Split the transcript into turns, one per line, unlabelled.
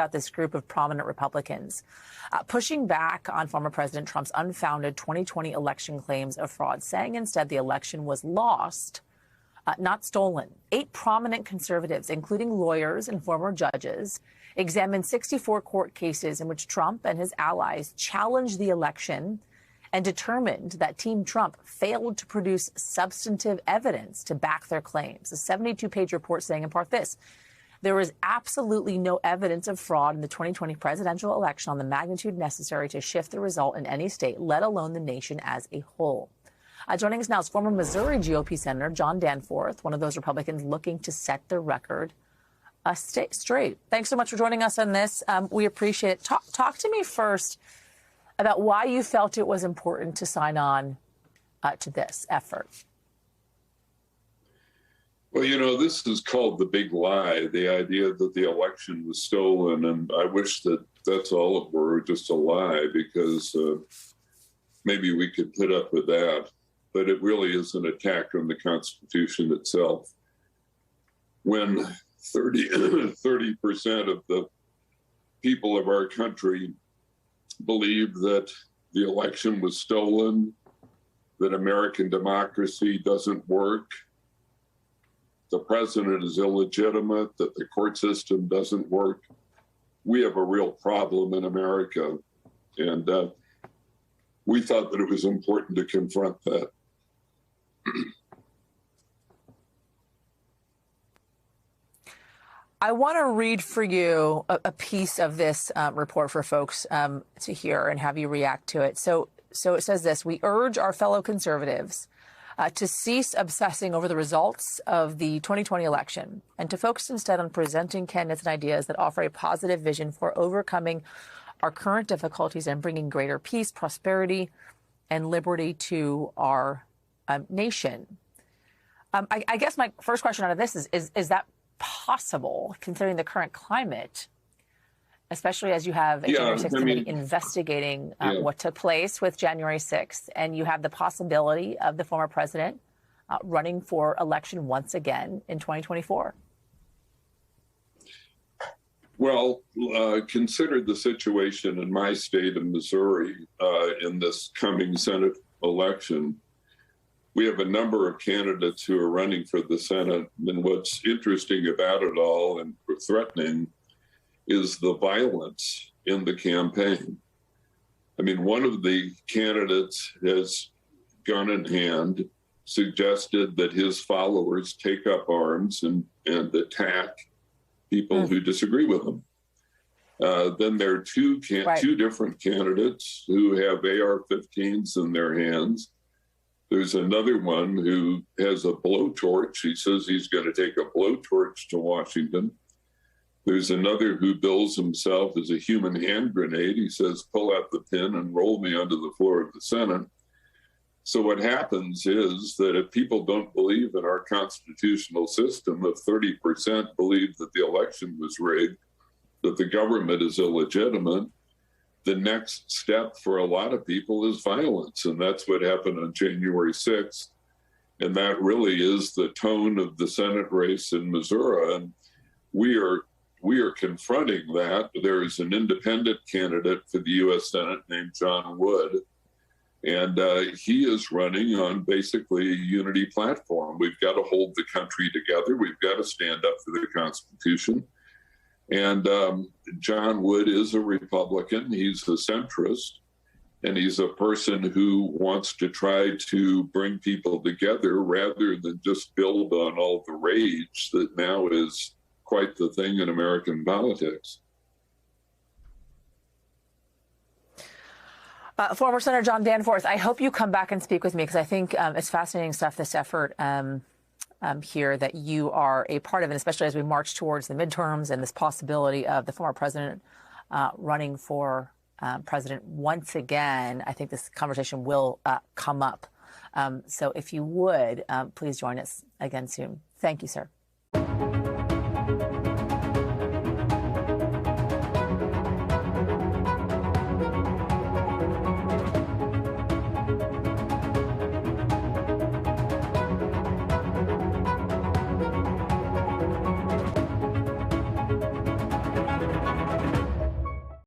about this group of prominent Republicans pushing back on former President Trump's unfounded 2020 election claims of fraud, saying instead the election was lost, not stolen. 8 prominent conservatives, including lawyers and former judges, examined 64 court cases in which Trump and his allies challenged the election and determined that Team Trump failed to produce substantive evidence to back their claims. A 72-page report saying in part this: there is absolutely no evidence of fraud in the 2020 presidential election on the magnitude necessary to shift the result in any state, let alone the nation as a whole. Joining us now is former Missouri GOP Senator John Danforth, one of those Republicans looking to set the record straight. Thanks so much for joining us on this. We appreciate it. Talk to me first about why you felt it was important to sign on to this effort.
Well, you know, this is called the big lie, the idea that the election was stolen. And I wish that that's all it were, just a lie, because maybe we could put up with that. But it really is an attack on the Constitution itself. When 30% of the people of our country believe that the election was stolen, that American democracy doesn't work, the president is illegitimate, that the court system doesn't work, we have a real problem in America. And we thought that it was important to confront that.
I want to read for you a piece of this report for folks to hear and have you react to it. So it says this: we urge our fellow conservatives to cease obsessing over the results of the 2020 election and to focus instead on presenting candidates and ideas that offer a positive vision for overcoming our current difficulties and bringing greater peace, prosperity, and liberty to our nation. I guess my first question out of this is that possible, considering the current climate, especially as you have a January 6th committee investigating what took place with January 6th, and you have the possibility of the former president running for election once again in 2024?
Well, consider the situation in my state of Missouri in this coming Senate election. We have a number of candidates who are running for the Senate, and what's interesting about it all and threatening is the violence in the campaign. I mean, one of the candidates has, gun in hand, suggested that his followers take up arms and attack people who disagree with him. Then there are two different candidates who have AR-15s in their hands. There's another one who has a blowtorch. He says he's going to take a blowtorch to Washington. There's another who bills himself as a human hand grenade. He says, pull out the pin and roll me onto the floor of the Senate. So what happens is that if people don't believe in our constitutional system, if 30% believe that the election was rigged, that the government is illegitimate, the next step for a lot of people is violence. And that's what happened on January 6th. And that really is the tone of the Senate race in Missouri. And we are confronting that. There is an independent candidate for the U.S. Senate named John Wood. And he is running on basically a unity platform. We've got to hold the country together. We've got to stand up for the Constitution. And John Wood is a Republican. He's a centrist. And he's a person who wants to try to bring people together rather than just build on all the rage that now is quite the thing in American politics.
Former Senator John Danforth, I hope you come back and speak with me, because I think it's fascinating stuff, this effort here that you are a part of, and especially as we march towards the midterms and this possibility of the former president running for president once again. I think this conversation will come up. So if you would, please join us again soon. Thank you, sir.